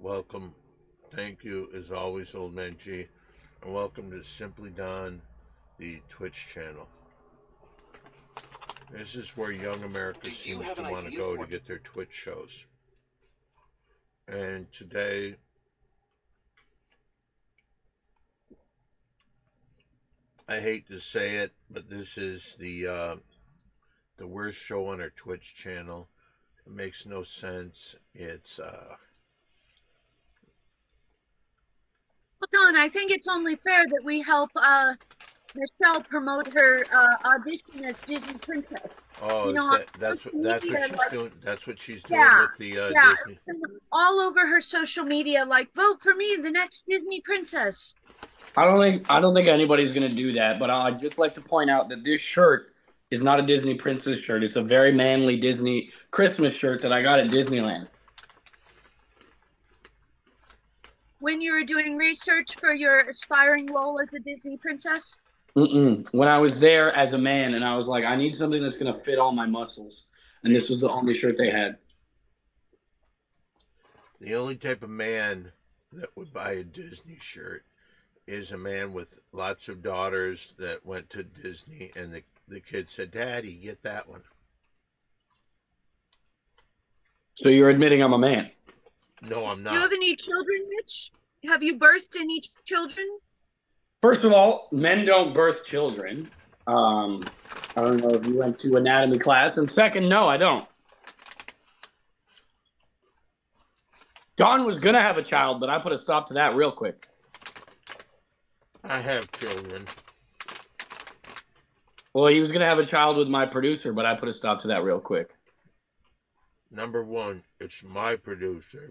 welcome. Thank you, as always, Old Man G. And welcome to Simply Don, the Twitch channel. This is where young America seems to want to go to get their Twitch shows. And today, I hate to say it, but this is the worst show on our Twitch channel. It makes no sense. It's Hold on, I think it's only fair that we help Michelle promote her audition as Disney Princess. oh, You know, that's what she's doing. That's what she's doing yeah, with the yeah, Disney. all over her social media, like, vote for me, the next Disney Princess. I don't think anybody's gonna do that, but I'd just like to point out that this shirt is not a Disney Princess shirt. It's a very manly Disney Christmas shirt that I got at Disneyland. When you were doing research for your aspiring role as a Disney princess? When I was there as a man, and I was like, I need something that's gonna fit all my muscles, and this was the only shirt they had. The only type of man that would buy a Disney shirt is a man with lots of daughters that went to Disney, and the kid said, "Daddy, get that one." So you're admitting I'm a man? No, I'm not. Do you have any children, Mitch? Have you birthed any children? First of all, men don't birth children. I don't know if you went to anatomy class. And second, no, I don't. Don was going to have a child, but I put a stop to that real quick. I have children. Well, he was going to have a child with my producer, but I put a stop to that real quick. Number one, it's my producer.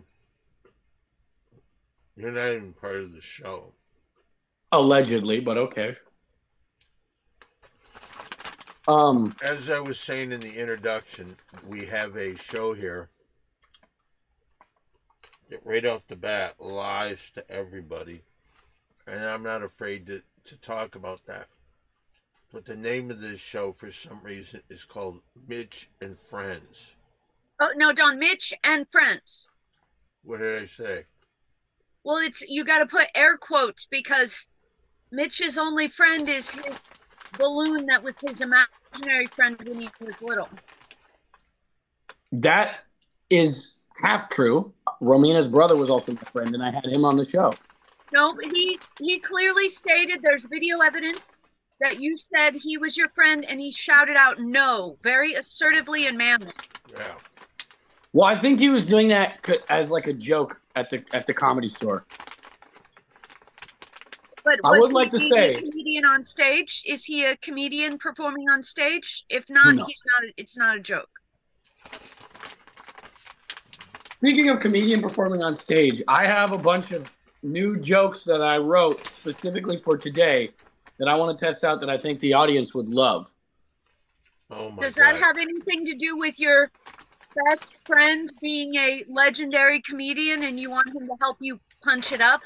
You're not even part of the show. Allegedly, but okay. As I was saying in the introduction, we have a show here that right off the bat lies to everybody. And I'm not afraid to talk about that. But the name of this show, for some reason, is called Mitch and Friends. Oh, no, Don, Mitch and Friends. What did I say? Well, you got to put air quotes because Mitch's only friend is his balloon that was his imaginary friend when he was little. That is half true. Romina's brother was also my friend, and I had him on the show. No, he clearly stated there's video evidence that you said he was your friend, and he shouted out no, very assertively and manly. Yeah. Well, I think he was doing that as like a joke at the Comedy Store. But I would like to say, a comedian on stage? Is he a comedian performing on stage? If not, no. He's not. It's not a joke. Speaking of comedian performing on stage, I have a bunch of new jokes that I wrote specifically for today that I want to test out that I think the audience would love. Oh my God. Does that have anything to do with your best friend being a legendary comedian and you want him to help you punch it up?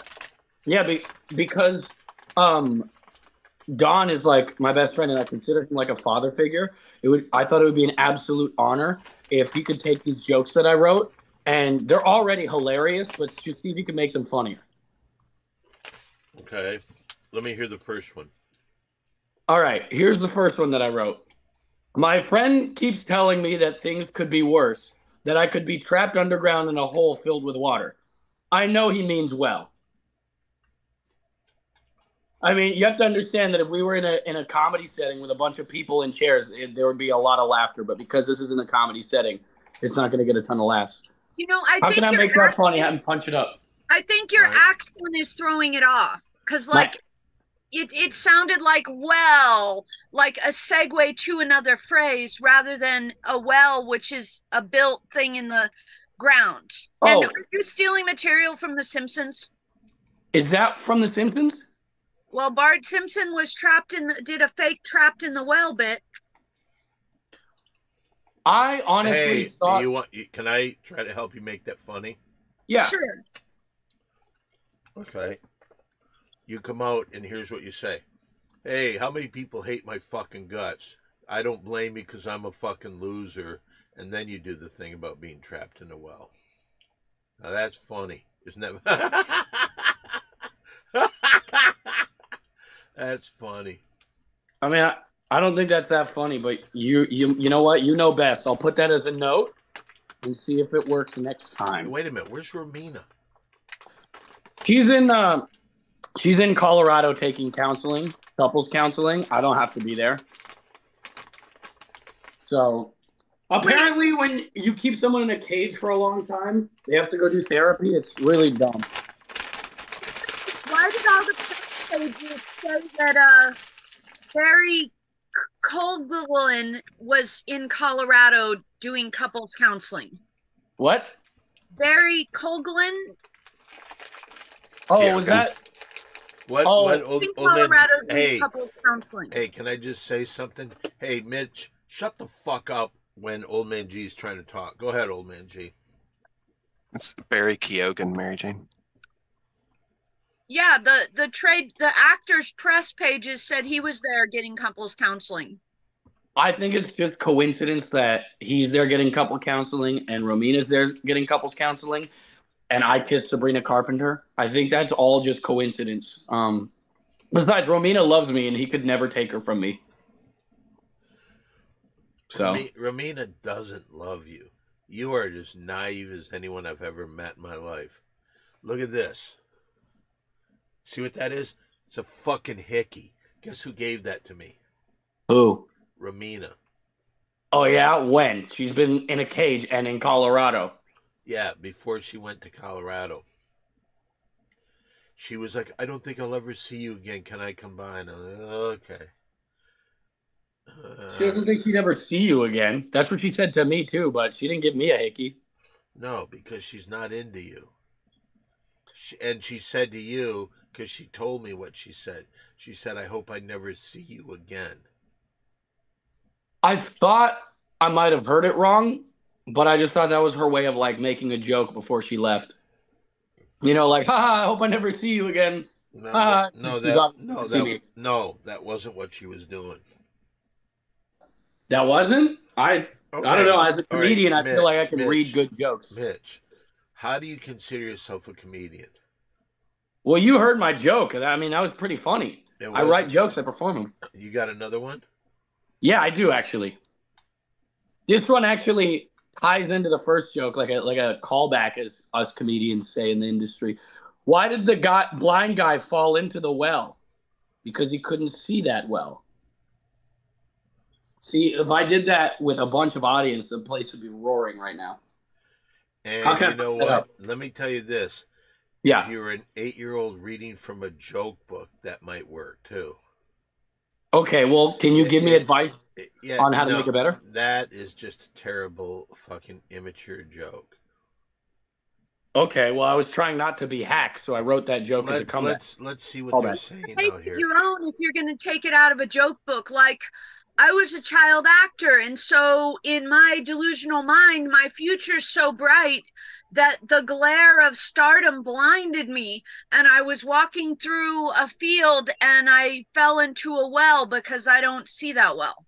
Yeah, because Don is like my best friend, and I consider him like a father figure. I thought it would be an absolute honor if he could take these jokes that I wrote, and they're already hilarious, but just see if he can make them funnier. Okay, let me hear the first one. All right, here's the first one that I wrote. My friend keeps telling me that things could be worse, that I could be trapped underground in a hole filled with water. I know he means well. I mean, you have to understand that if we were in a comedy setting with a bunch of people in chairs, there would be a lot of laughter. But because this isn't a comedy setting, it's not going to get a ton of laughs. You know, How can I make that funny and punch it up? I think your accent is throwing it off because, like, it sounded like like a segue to another phrase rather than a well, which is a built thing in the ground. Oh. And are you stealing material from The Simpsons? Is that from The Simpsons? Well, Bart Simpson was did a fake trapped in the well bit. I honestly thought... can I try to help you make that funny? Yeah. Sure. Okay. You come out and here's what you say. Hey, how many people hate my fucking guts? I don't blame you because I'm a fucking loser. And then you do the thing about being trapped in a well. Now that's funny. Isn't that? That's funny. I mean, I don't think that's that funny, but you know what? You know best. I'll put that as a note and see if it works next time. Wait a minute. Where's Romina? She's in Colorado taking counseling, couples counseling. I don't have to be there. So apparently when you keep someone in a cage for a long time, they have to go do therapy. It's really dumb. Why did all the pages say that Barry Colgulin was in Colorado doing couples counseling? What? Barry Colgulin? Oh, Yeah. was that? What old In man? Colorado doing Hey, couples counseling. hey, can I just say something? Hey, Mitch, shut the fuck up when Old Man G's trying to talk. Go ahead, Old Man G. It's Barry Keoghan, Mary Jane. Yeah, the actor's press pages said he was there getting couples counseling. I think it's just coincidence that he's there getting couple counseling and Romina's there getting couples counseling, and I kissed Sabrina Carpenter. I think that's all just coincidence. Besides, Romina loves me, and he could never take her from me. So Romina doesn't love you. You are as naive as anyone I've ever met in my life. Look at this. See what that is? It's a fucking hickey. Guess who gave that to me? who? Romina. Oh yeah, when? She's been in a cage and in Colorado. Yeah, before she went to Colorado. She was like, I don't think I'll ever see you again. Can I come by? And I'm like, okay. She doesn't think she'd ever see you again. That's what she said to me too, but she didn't give me a hickey. No, because she's not into you. And she said to you, because she told me what she said. She said, I hope I never see you again. I thought I might have heard it wrong, but I just thought that was her way of like making a joke before she left. You know, like, haha, I hope I never see you again. No, that wasn't what she was doing. That wasn't? I don't know. As a comedian, right, I feel like I can read good jokes. Mitch, how do you consider yourself a comedian? Well, you heard my joke. I mean, that was pretty funny. I write jokes, I perform them. You got another one? Yeah, I do actually. This one actually ties into the first joke, like a callback, as us comedians say in the industry. Why did the blind guy fall into the well? Because he couldn't see that well. See, if I did that with a bunch of audience, the place would be roaring right now. And you know what? Let me tell you this. Yeah. If you're an 8-year-old reading from a joke book, that might work too. Okay, well, can you give me advice on how to make it better? That is just a terrible, fucking immature joke. Okay, well, I was trying not to be hacked, so I wrote that joke as a comeback. Let's see what they're saying out here. Your own, if you're going to take it out of a joke book, like I was a child actor, and so in my delusional mind, my future's so bright that the glare of stardom blinded me, and I was walking through a field and I fell into a well because I don't see that well.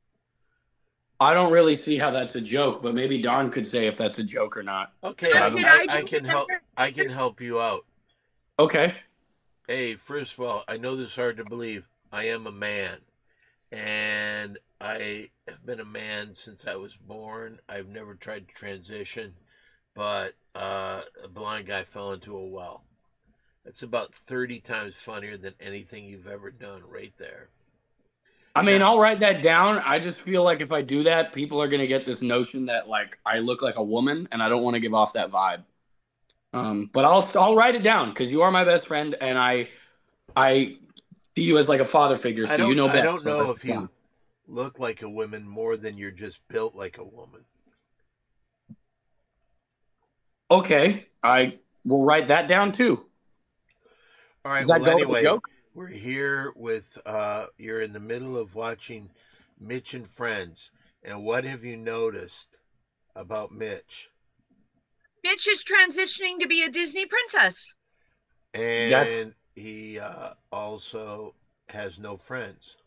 I don't really see how that's a joke, but maybe Don could say if that's a joke or not. Okay, I can help. I can help you out. Okay. Hey, first of all, I know this is hard to believe. I am a man, and I have been a man since I was born. I've never tried to transition, but a blind guy fell into a well. That's about 30 times funnier than anything you've ever done right there. I mean, I'll write that down. I just feel like if I do that, people are going to get this notion that like I look like a woman, and I don't want to give off that vibe. But I'll write it down because you are my best friend, and I see you as like a father figure, so you know best. I don't know if you look like a woman more than you're just built like a woman. Okay, I will write that down too. All right. Well, anyway, we're here with you're in the middle of watching Mitch and Friends, and what have you noticed about Mitch? Mitch is transitioning to be a Disney princess, and he also has no friends.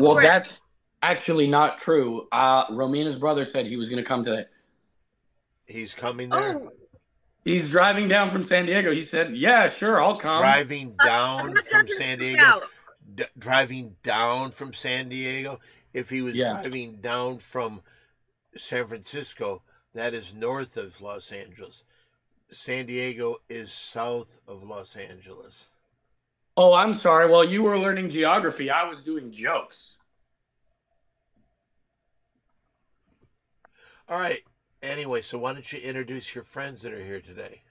Well, that's actually not true. Romina's brother said he was going to come today. He's coming there? He's driving down from San Diego. He said, "Yeah, sure, I'll come." Driving down That from doesn't San check Diego? out. Driving down from San Diego? If he was Yeah. driving down from San Francisco, that is north of Los Angeles. San Diego is south of Los Angeles. Oh, I'm sorry. Well, you were learning geography. I was doing jokes. All right. Anyway, so why don't you introduce your friends that are here today?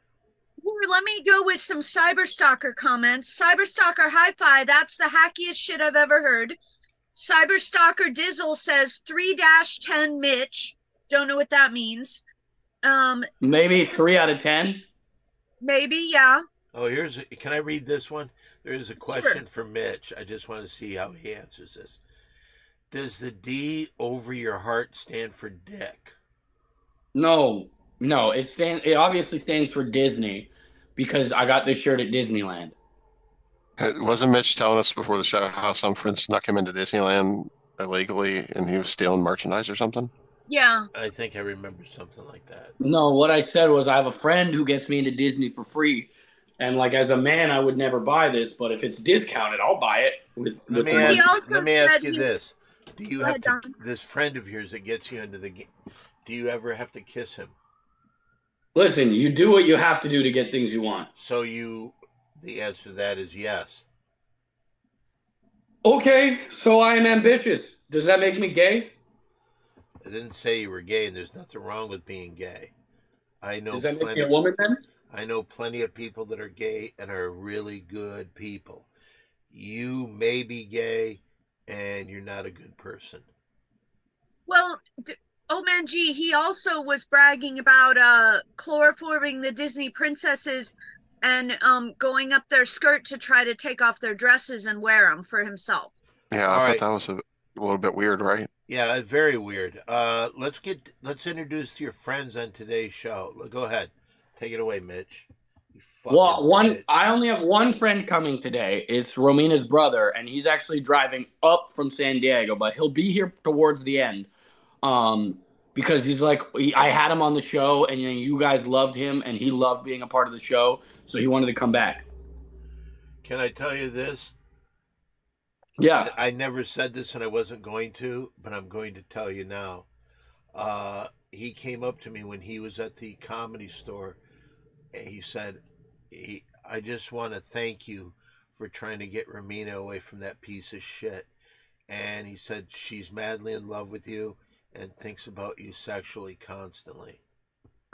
Here, let me go with some Cyberstalker comments. Cyberstalker Hi-Fi, that's the hackiest shit I've ever heard. Cyberstalker Dizzle says 3-10 Mitch. Don't know what that means. Maybe 3 out of 10. Maybe, yeah. Oh, can I read this one? There is a question for Mitch. I just want to see how he answers this. Does the D over your heart stand for dick? No. It obviously stands for Disney because I got this shirt at Disneyland. Wasn't Mitch telling us before the show how some friend snuck him into Disneyland illegally and he was stealing merchandise or something? Yeah. I think I remember something like that. No, what I said was I have a friend who gets me into Disney for free. And like as a man, I would never buy this, but if it's discounted, I'll buy it. Let me ask you this: do you have to, this friend of yours that gets you into the game? Do you ever have to kiss him? Listen, you do what you have to do to get things you want. So the answer to that is yes. Okay, so I am ambitious. Does that make me gay? I didn't say you were gay, and there's nothing wrong with being gay. Does that make me a woman then? I know plenty of people that are gay and are really good people. You may be gay, and you're not a good person. Well, oh man, gee, he also was bragging about chloroforming the Disney princesses and going up their skirt to try to take off their dresses and wear them for himself. Yeah, I thought that was a little bit weird, right? Yeah, very weird. Let's introduce your friends on today's show. Go ahead. Take it away, Mitch. I only have one friend coming today. It's Romina's brother, and he's actually driving up from San Diego, but he'll be here towards the end. Because he's like, I had him on the show, and you guys loved him, and he loved being a part of the show, so he wanted to come back. Can I tell you this? Yeah. I never said this, and I wasn't going to, but I'm going to tell you now. He came up to me when he was at the Comedy Store, and he said, I just want to thank you for trying to get Romina away from that piece of shit. And he said she's madly in love with you and thinks about you sexually constantly.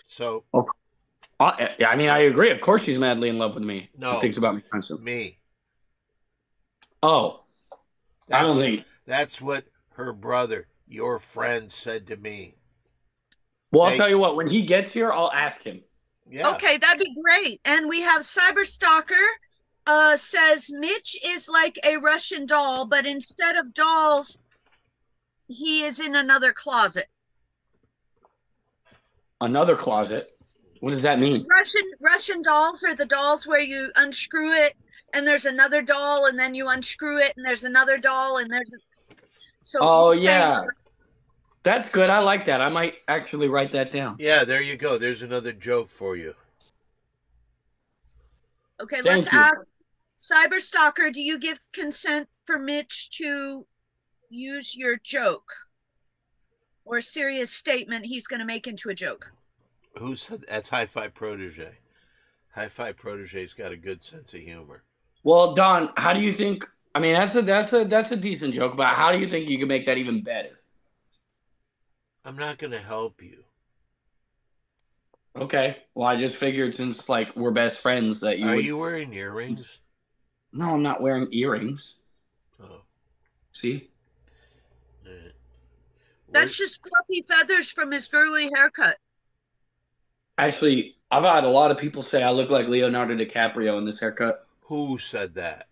So, I mean, I agree. Of course, she's madly in love with me. No, and thinks about me constantly. Me. Oh, I don't think that's what her brother, your friend, said to me. Well, I'll tell you what. When he gets here, I'll ask him. Yeah. Okay, that'd be great. And we have Cyberstalker says Mitch is like a Russian doll, but instead of dolls, he is in another closet. Another closet? What does that mean? Russian dolls are the dolls where you unscrew it and there's another doll, and then you unscrew it and there's another doll, and there's so. Oh yeah, that's good. I like that. I might actually write that down. Yeah, there you go. There's another joke for you. Okay, let's ask Cyberstalker, do you give consent for Mitch to use your joke or a serious statement he's going to make into a joke? Who said that's Hi-Fi Protege? Hi-Fi Protege's got a good sense of humor. Well, Don, how do you think? I mean, that's a decent joke, but how do you think you can make that even better? I'm not going to help you. Okay. Well, I just figured since like we're best friends that you. Are you wearing earrings? No, I'm not wearing earrings. Oh. See? That's just fluffy feathers from his girly haircut. Actually, I've had a lot of people say I look like Leonardo DiCaprio in this haircut. Who said that?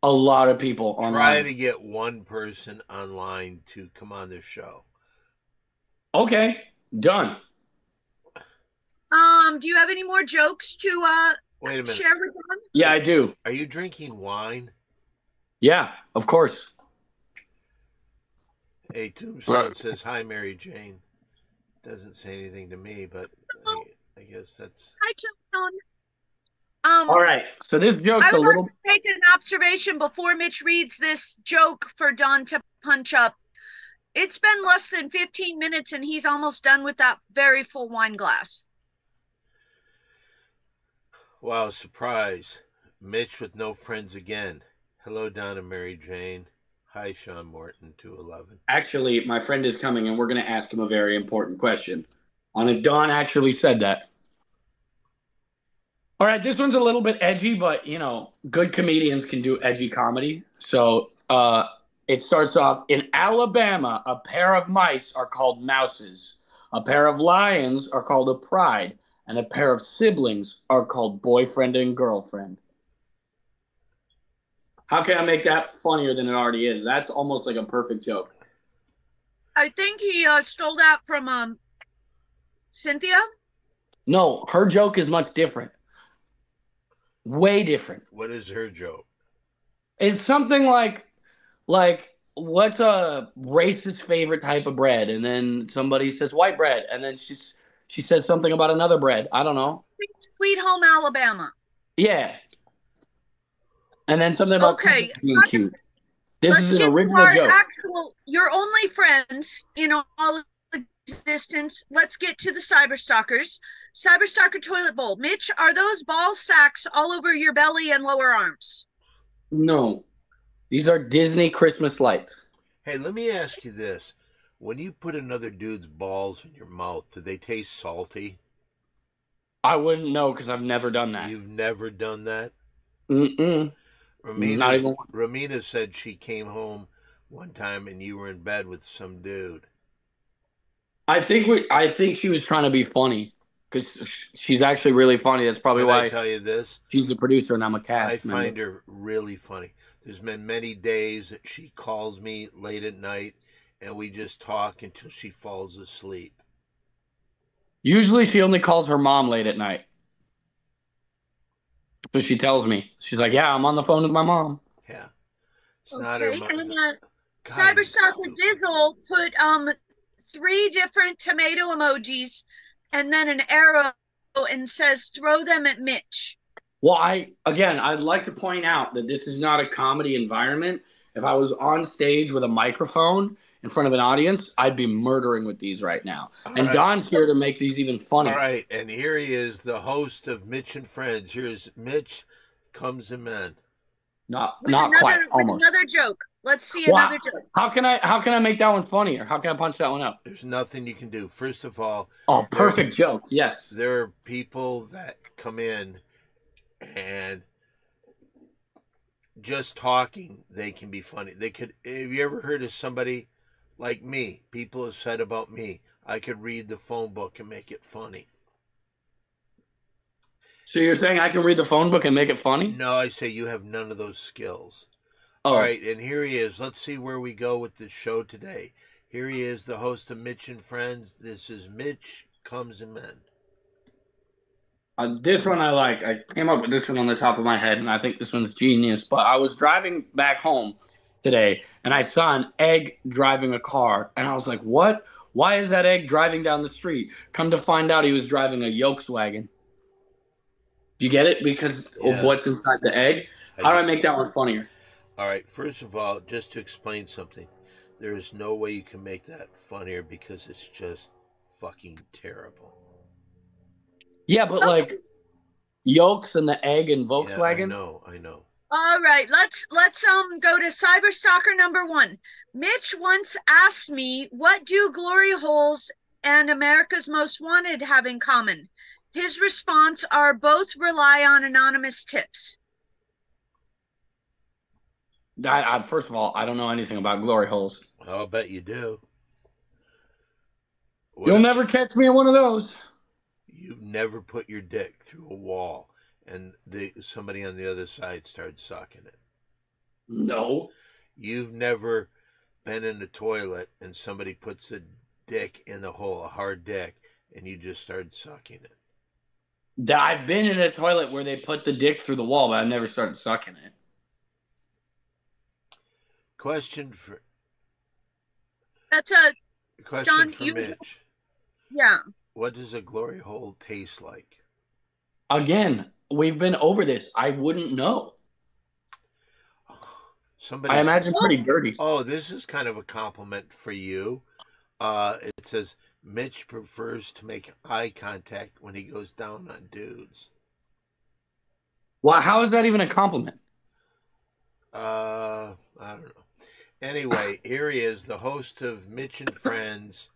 A lot of people online. Try to get one person online to come on this show. Okay, done. Do you have any more jokes to Wait a minute. share with them? Yeah, I do. Are you drinking wine? Yeah, of course. Tombstone says, hi, Mary Jane. Doesn't say anything to me, but I guess that's. Hi, John. All right. So this joke's I a would little. like to make an observation before Mitch reads this joke for Don to punch up. It's been less than 15 minutes and he's almost done with that very full wine glass. Wow, surprise. Mitch with no friends again. Hello, Don and Mary Jane. Hi, Sean Morton, 211. Actually, my friend is coming, and we're going to ask him a very important question on if Don actually said that. All right, this one's a little bit edgy, but good comedians can do edgy comedy. So it starts off in Alabama. A pair of mice are called mouses. A pair of lions are called a pride, and a pair of siblings are called boyfriend and girlfriend. How can I make that funnier than it already is? That's almost like a perfect joke. I think he stole that from Cynthia. No, her joke is much different. Way different. What is her joke? It's something like what's a racist favorite type of bread? And then somebody says white bread, and then she says something about another bread. I don't know. Sweet Home Alabama. Yeah. And then something about Okay, being cute. This let's is an get to original our joke. your only friends in all existence. Let's get to the Cyberstalkers. Cyberstalker toilet bowl. Mitch, are those ball sacks all over your belly and lower arms? No. These are Disney Christmas lights. Hey, let me ask you this. When you put another dude's balls in your mouth, do they taste salty? I wouldn't know because I've never done that. You've never done that? Mm-mm. Not even one. Romina said she came home one time and you were in bed with some dude. I think she was trying to be funny because she's actually really funny. That's probably why I tell you this? She's the producer and I'm a cast member. I find her really funny. There's been many days that she calls me late at night and we just talk until she falls asleep. Usually she only calls her mom late at night. So she tells me. She's like, yeah, I'm on the phone with my mom. Yeah. It's not her mom. And Cyberstalker Dizzle put 3 different tomato emojis and then an arrow and says, throw them at Mitch. Well, I'd like to point out that this is not a comedy environment. If I was on stage with a microphone in front of an audience, I'd be murdering with these right now. Don's here to make these even funnier. All right, and here he is, the host of Mitch and Friends. Here's Mitch comes in men. Not quite, almost. Another joke. Let's see another joke. How can I make that one funnier? How can I punch that one up? There's nothing you can do. First of all, perfect joke. Yes. There are people that come in and just talking, they can be funny. Have you ever heard of somebody like me? People have said about me, I could read the phone book and make it funny. So you're saying I can read the phone book and make it funny? No, I say you have none of those skills. All right, and here he is. Let's see where we go with this show today. Here he is, the host of Mitch and Friends. This is Mitch Comes in Men. This one I like. I came up with this one on the top of my head, and I think this one's genius. But I was driving back home today, and I saw an egg driving a car, and I was like, what? Why is that egg driving down the street? Come to find out he was driving a Volkswagen. Do you get it? Because of what's inside the egg? How do I make that one funnier? All right, first of all, just to explain something, there is no way you can make that funnier because it's just fucking terrible. Yeah, but like yolks and the egg and Volkswagen. Yeah, I know. All right, let's go to Cyberstalker number 1. Mitch once asked me, what do glory holes and America's Most Wanted have in common? His response are both rely on anonymous tips. First of all, I don't know anything about glory holes. I'll bet you do. You'll never catch me in one of those. You've never put your dick through a wall and somebody on the other side started sucking it. No. You've never been in the toilet and somebody puts a dick in the hole, a hard dick, and you just started sucking it. I've been in a toilet where they put the dick through the wall, but I've never started sucking it. Question for That's a question John, for Mitch. Yeah. What does a glory hole taste like? Again, we've been over this. I wouldn't know. Somebody I imagine says, pretty dirty. oh, this is kind of a compliment for you. It says, Mitch prefers to make eye contact when he goes down on dudes. Well, how is that even a compliment? I don't know. Anyway, here he is, the host of Mitch and Friends.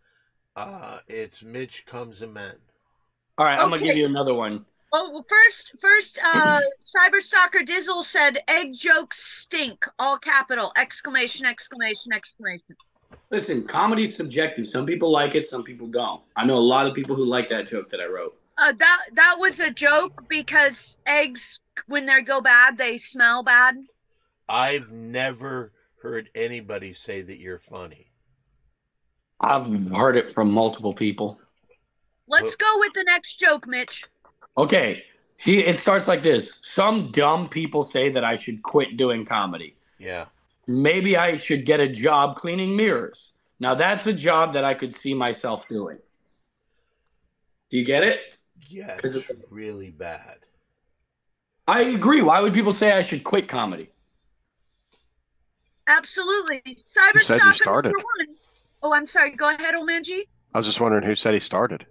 It's Mitch Comes a Men. All right, I'm gonna Okay. give you another one. Oh, well, first, Cyberstalker Dizzle said egg jokes stink, all capital, exclamation, exclamation, exclamation. Listen, comedy's subjective. Some people like it, some people don't. I know a lot of people who like that joke that I wrote. That was a joke because eggs, when they go bad, they smell bad. I've never heard anybody say that you're funny. I've heard it from multiple people. Let's go with the next joke, Mitch. Okay, it starts like this. Some dumb people say that I should quit doing comedy. Yeah. Maybe I should get a job cleaning mirrors. Now, that's a job that I could see myself doing. Do you get it? Yeah, it's really bad. I agree. Why would people say I should quit comedy? Absolutely. You said you Cyberstalker started. number one. Oh, I'm sorry. Go ahead, Omanji. I was just wondering who said he started.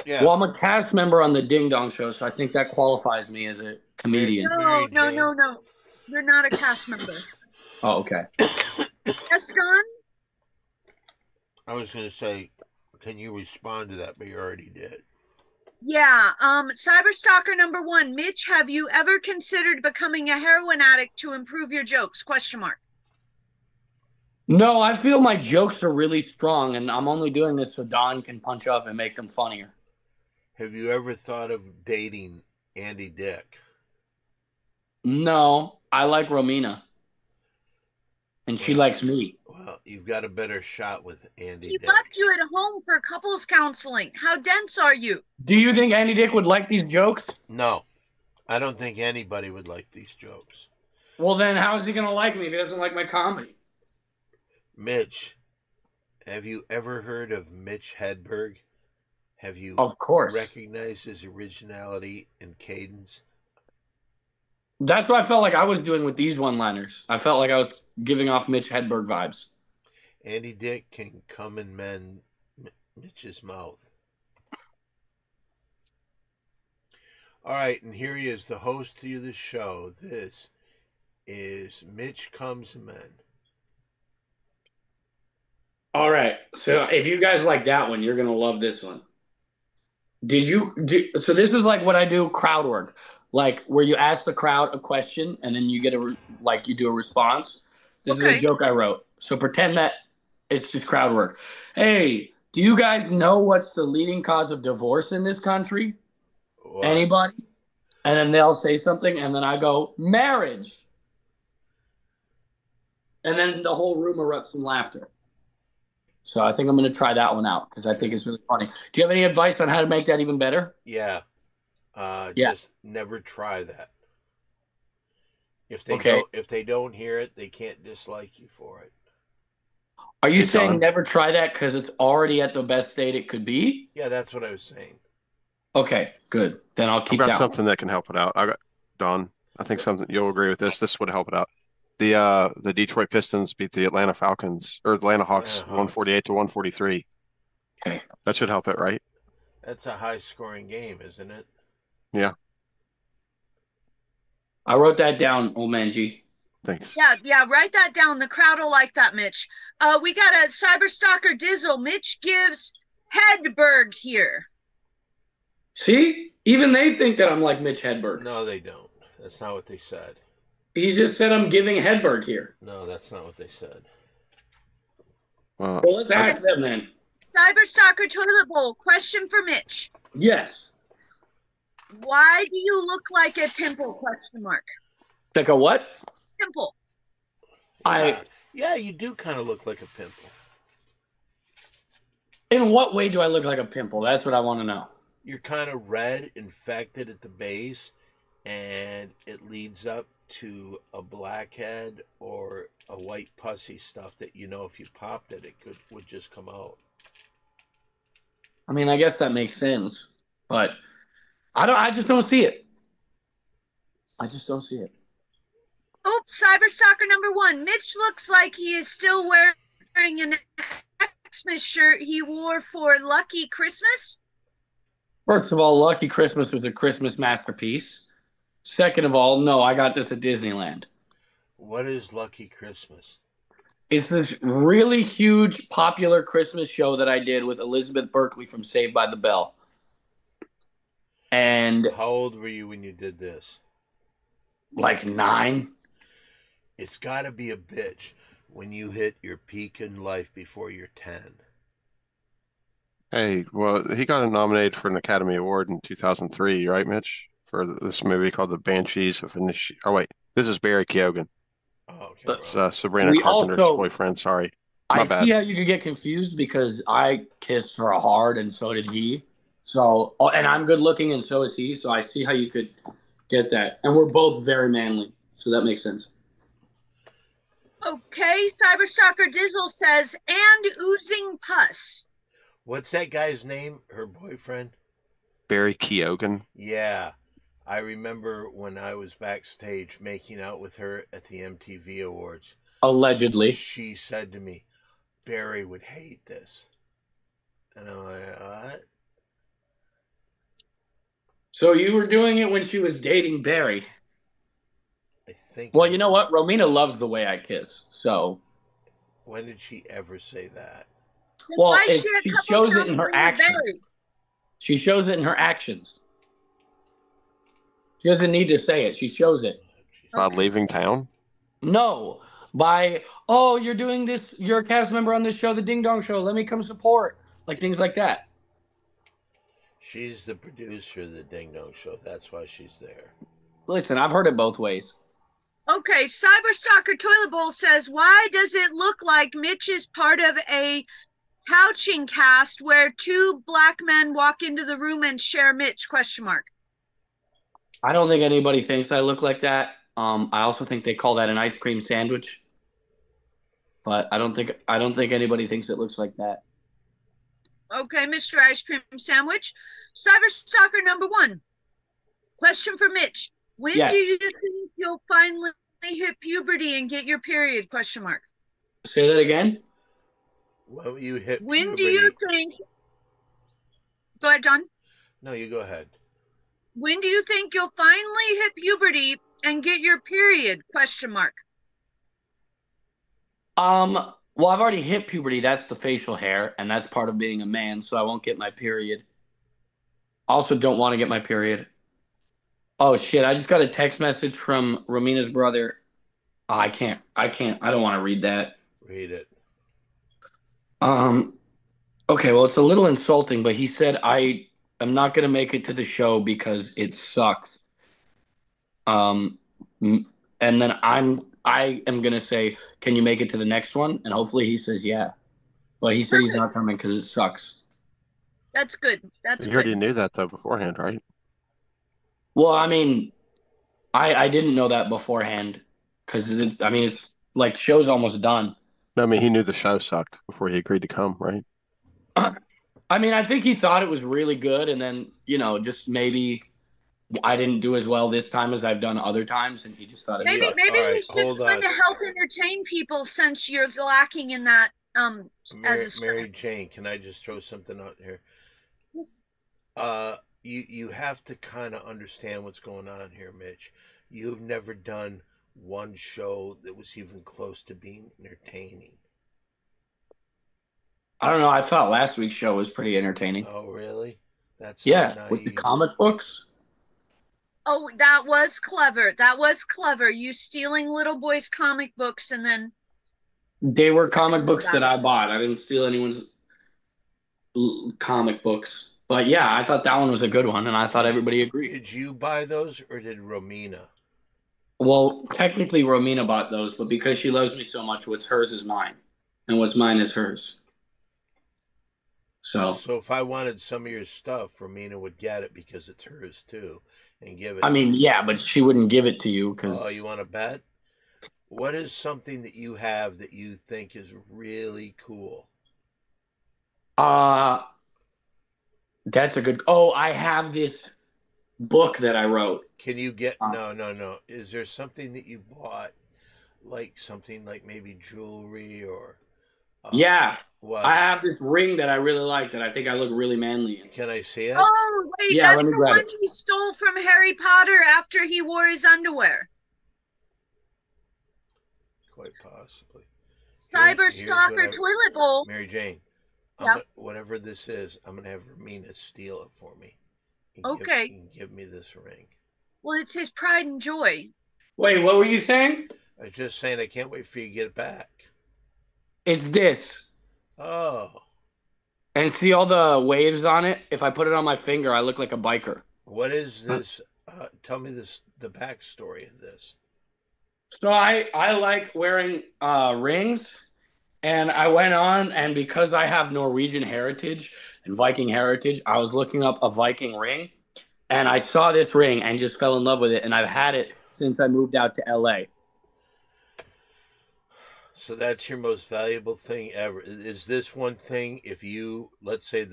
Yeah. Well, I'm a cast member on the Ding Dong Show, so I think that qualifies me as a comedian. No. You're not a cast member. Oh, okay. Yes, John? I was going to say, can you respond to that? But you already did. Yeah. Cyberstalker number one. Mitch, have you ever considered becoming a heroin addict to improve your jokes? Question mark. No, I feel my jokes are really strong, and I'm only doing this so Don can punch up and make them funnier. Have you ever thought of dating Andy Dick? No, I like Romina. And she likes me. Well, you've got a better shot with Andy He Dick. left you at home for couples counseling. How dense are you? Do you think Andy Dick would like these jokes? No, I don't think anybody would like these jokes. Well, then how is he going to like me if he doesn't like my comedy? Mitch, have you ever heard of Mitch Hedberg? Have you Of course. recognized his originality and cadence? That's what I felt like I was doing with these one-liners. I felt like I was giving off Mitch Hedberg vibes. Andy Dick can come and mend Mitch's mouth. All right, and here he is, the host to the show. This is Mitch Comes and Men. All right. So if you guys like that one, you're going to love this one. So this is like what I do crowd work, like where you ask the crowd a question and then you get you do a response. This is a joke I wrote. So pretend that it's just crowd work. Hey, do you guys know what's the leading cause of divorce in this country? What? Anybody? And then they'll say something and then I go, marriage. And then the whole room erupts in laughter. So I think I'm going to try that one out because I think it's really funny. Do you have any advice on how to make that even better? Yeah. Just never try that. If they don't hear it, they can't dislike you for it. Are you saying never try that because it's already at the best state it could be? Yeah, that's what I was saying. Okay, good. Then I'll keep that. I've got something that can help it out. I got Don. I think something you'll agree with this. This would help it out. The Detroit Pistons beat the Atlanta Falcons or Atlanta Hawks 148 to 143. Okay. That should help it, right? That's a high scoring game, isn't it? Yeah. I wrote that down, Omanji. Thanks. Yeah, write that down. The crowd will like that, Mitch. We got a Cyberstalker Dizzle. Mitch gives Hedberg here. See? Even they think that I'm like Mitch Hedberg. No, they don't. That's not what they said. He just said I'm giving Hedberg here. No, that's not what they said. Well, let's ask them then. Cyberstalker Toilet Bowl. Question for Mitch. Yes. Why do you look like a pimple? Question mark. Like a what? Pimple. Yeah, you do kind of look like a pimple. In what way do I look like a pimple? That's what I want to know. You're kind of red, infected at the base, and it leads up to a blackhead or a white pussy stuff that if you popped it, would just come out. I mean, I guess that makes sense, but I just don't see it. I just don't see it. Oh, Cyberstalker number one. Mitch looks like he is still wearing an Xmas shirt he wore for Lucky Christmas. First of all, Lucky Christmas was a Christmas masterpiece. Second of all, no, I got this at Disneyland. What is Lucky Christmas? It's this really huge, popular Christmas show that I did with Elizabeth Berkley from Saved by the Bell. And how old were you when you did this? Like 9. It's got to be a bitch when you hit your peak in life before you're 10. Hey, well, he got nominated for an Academy Award in 2003, right, Mitch? For this movie called The Banshees of Inisherin. Oh, wait, this is Barry Keoghan. Okay, That's Sabrina Carpenter's boyfriend. Sorry, my bad. See how you could get confused because I kissed her hard and so did he. So, and I'm good looking and so is he. So I see how you could get that. And we're both very manly. So that makes sense. Okay, Cyberstalker Dizzle says, and oozing pus. What's that guy's name? Her boyfriend? Barry Keoghan. Yeah. I remember when I was backstage making out with her at the MTV Awards. Allegedly. She said to me, Barry would hate this. And I'm like, what? So you were doing it when she was dating Barry? I think. Well, you know what? Romina loves the way I kiss. So. When did she ever say that? Well, she shows it in her actions. She shows it in her actions. She doesn't need to say it. She shows it. About leaving town? No. Oh, you're doing this. You're a cast member on this show, The Ding Dong Show. Let me come support. Like things like that. She's the producer of The Ding Dong Show. That's why she's there. Listen, I've heard it both ways. Okay, Cyberstalker Toilet Bowl says, why does it look like Mitch is part of a couching cast where 2 black men walk into the room and share Mitch? ? I don't think anybody thinks I look like that. I also think they call that an ice cream sandwich. But I don't think anybody thinks it looks like that. Okay, Mr. Ice Cream Sandwich. Cyberstalker number one. Question for Mitch. When do you think you'll finally hit puberty and get your period? ? Say that again. When you hit When puberty. do you think? Go ahead, John. No, you go ahead. When do you think you'll finally hit puberty and get your period? ? Well, I've already hit puberty. That's the facial hair, and that's part of being a man, so I won't get my period. Also don't want to get my period. Oh, shit. I just got a text message from Romina's brother. Oh, I can't. I don't want to read that. Read it. Okay, well, it's a little insulting, but he said, I am not going to make it to the show because it sucked. And then I am going to say, can you make it to the next one? And hopefully he says, yeah. But he said he's not coming because it sucks. That's good. That's You good. already knew that, though, beforehand, right? Well, I mean, I didn't know that beforehand because, it's like show's almost done. No, I mean, he knew the show sucked before he agreed to come, right? I mean, I think he thought it was really good. And then, just maybe I didn't do as well this time as I've done other times. And he just thought it sucked. Maybe he's just trying to help entertain people since you're lacking in that. Mary Jane, can I just throw something out here? Yes. You have to kind of understand what's going on here, Mitch. You've never done one show that was even close to being entertaining. I don't know. I thought last week's show was pretty entertaining. Oh, really? That's with the comic books. Oh, that was clever. That was clever. You stealing little boys' comic books and then. They were comic books that I bought. I didn't steal anyone's comic books. But yeah, I thought that one was a good one, and I thought everybody agreed. Did you buy those, or did Romina? Well, technically Romina bought those, but because she loves me so much, what's hers is mine, and what's mine is hers. So if I wanted some of your stuff, Romina would get it because it's hers too, and give it. I mean, yeah, but she wouldn't give it to you because. Oh, you want to bet? What is something that you have that you think is really cool? That's a good. Oh, I have this book that I wrote. Can you get Uh, no? Is there something that you bought, like something like maybe jewelry or uh yeah, I what? have this ring that I really like that I think I look really manly in. Can I see it? Oh, wait, Yeah, let that's me the grab one it. he stole from Harry Potter after he wore his underwear. Quite possibly. Cyber Here's what Stalker I, Toilet Bowl. Mary Jane. Yeah. Whatever this is. I'm gonna have Romina steal it for me Okay. and give me this ring. Well, it's his pride and joy. Wait, what were you saying? I was just saying I can't wait for you to get it back. It's this. Oh, And see all the waves on it? If I put it on my finger, I look like a biker. what is this? Tell me the backstory of this. So I like wearing rings, and I went on, and because I have Norwegian heritage and Viking heritage, I was looking up a Viking ring, and I saw this ring and just fell in love with it, and I've had it since I moved out to LA. So that's your most valuable thing ever. Is this one thing? If you, let's say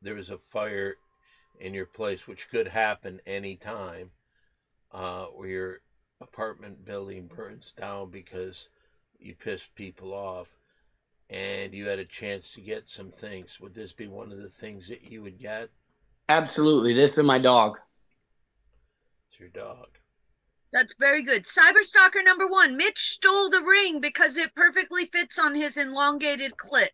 there was a fire in your place, which could happen anytime, where your apartment building burns down because you pissed people off, and you had a chance to get some things, would this be one of the things that you would get? Absolutely, this and my dog. It's your dog. That's very good. Cyber Stalker number one. Mitch stole the ring because it perfectly fits on his elongated clit.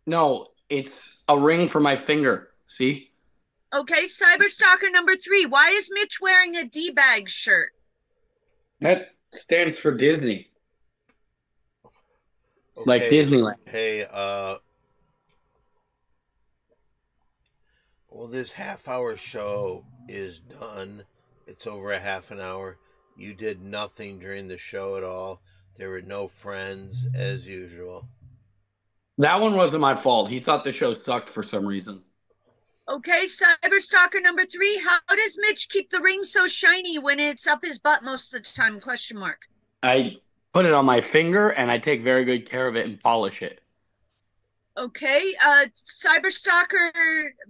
No, it's a ring for my finger. See? Okay, Cyber Stalker number three. Why is Mitch wearing a D-bag shirt? That stands for Disney, like Okay. Disneyland. Hey, well, this half-hour show is done. It's over a half an hour. You did nothing during the show at all. There were no friends, as usual. That one wasn't my fault. He thought the show sucked for some reason. Okay, Cyber Stalker number three. How does Mitch keep the ring so shiny when it's up his butt most of the time? Question mark. I put it on my finger and I take very good care of it and polish it. Okay, Cyber Stalker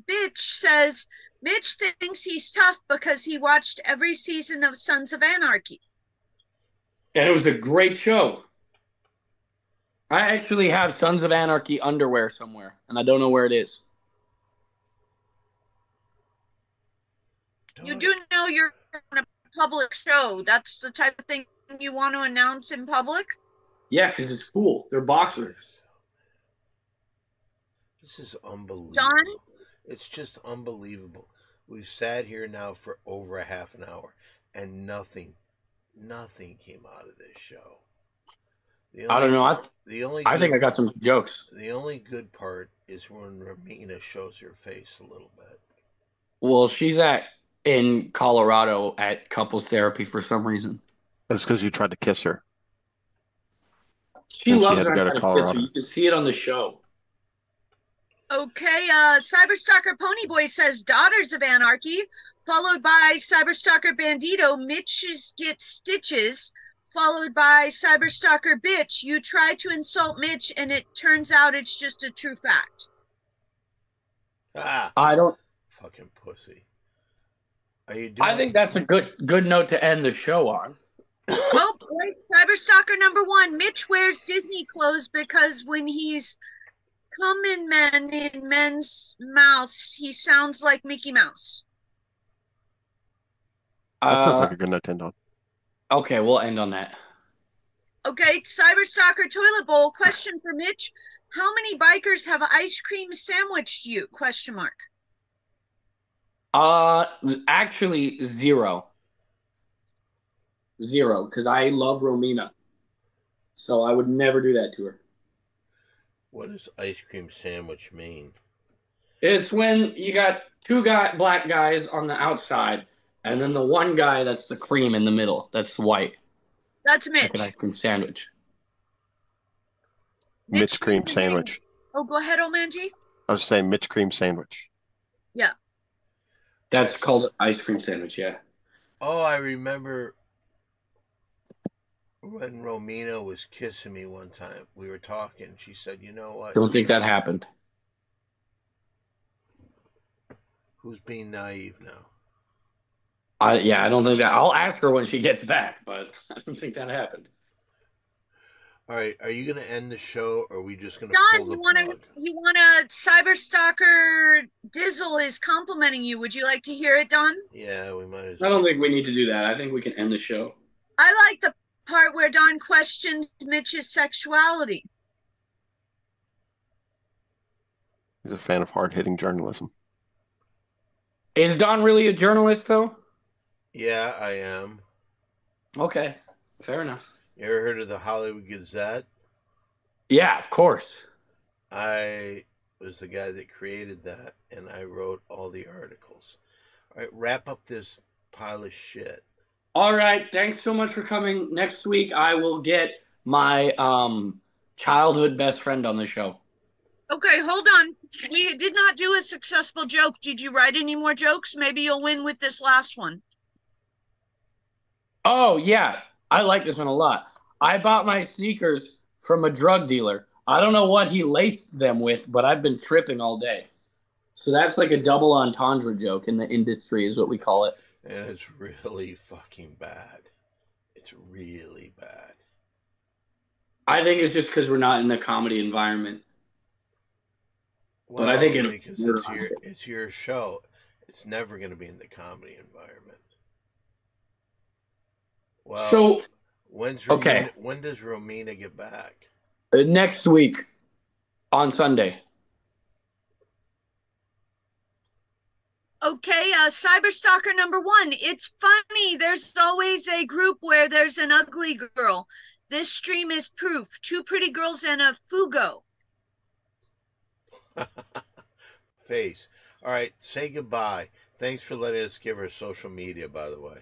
bitch says Mitch thinks he's tough because he watched every season of Sons of Anarchy. And it was a great show. I actually have Sons of Anarchy underwear somewhere, and I don't know where it is. You do know you're on a public show. That's the type of thing you want to announce in public? Yeah, because it's cool. They're boxers. This is unbelievable. Don? It's just unbelievable. We've sat here now for over a half an hour, and nothing came out of this show. I don't know. I think I got some jokes. The only good part is when Romina shows her face a little bit. Well, she's in Colorado at couples therapy for some reason. That's because you tried to kiss her. She And loves she had to that go to kind of Colorado. kiss. You can see it on the show. Okay, Cyberstalker Ponyboy says Daughters of Anarchy, followed by Cyberstalker Bandito, Mitch's Get Stitches, followed by Cyberstalker Bitch. You try to insult Mitch, and it turns out it's just a true fact. Ah, I don't. fucking pussy. Are you doing? I think that's a good note to end the show on. Oh boy, Cyberstalker number one. Mitch wears Disney clothes because when he's come in men's mouths, he sounds like Mickey Mouse. That sounds like a good note to end on. Okay, we'll end on that. Okay, Cyberstalker Toilet Bowl. Question for Mitch. How many bikers have ice cream sandwiched you? Question mark. Actually, zero. Zero, because I love Romina. So I would never do that to her. What does ice cream sandwich mean? It's when you got two black guys on the outside, and then the one guy that's the cream in the middle. That's white. That's Mitch. Like an ice cream sandwich. Mitch cream sandwich. Oh, go ahead, Omanji. I was saying Mitch cream sandwich. Yeah. That's called ice cream sandwich, yeah. Oh, I remember when Romina was kissing me one time. We were talking. She said, "You know what? Don't think that happened. Who's being naive now? Yeah, I don't think that. I'll ask her when she gets back, but I don't think that happened. All right, are you going to end the show, or are we just going to Don, pull the plug? you wanna Cyberstalker Dizzle is complimenting you. Would you like to hear it, Don? Yeah, we might as I well. don't think we need to do that. I think we can end the show. I like the part where Don questioned Mitch's sexuality. He's a fan of hard-hitting journalism. Is Don really a journalist, though? Yeah, I am. Okay, fair enough. You ever heard of the Hollywood Gazette? Yeah, of course. I was the guy that created that, and I wrote all the articles. All right, wrap up this pile of shit. All right, thanks so much for coming. Next week, I will get my childhood best friend on the show. Okay, hold on. We did not do a successful joke. Did you write any more jokes? Maybe you'll win with this last one. Oh, yeah. I like this one a lot. I bought my sneakers from a drug dealer. I don't know what he laced them with, but I've been tripping all day. So that's like a double entendre joke in the industry is what we call it. And it's really fucking bad. It's really bad. I think it's just because we're not in the comedy environment. Well, but I think because it's your show. It's never going to be in the comedy environment. Well, so when does Romina get back? Next week on Sunday. Okay, Cyberstalker number 1. It's funny. There's always a group where there's an ugly girl. This stream is proof. 2 pretty girls and a Fugo. Face. All right, say goodbye. Thanks for letting us give her social media, by the way.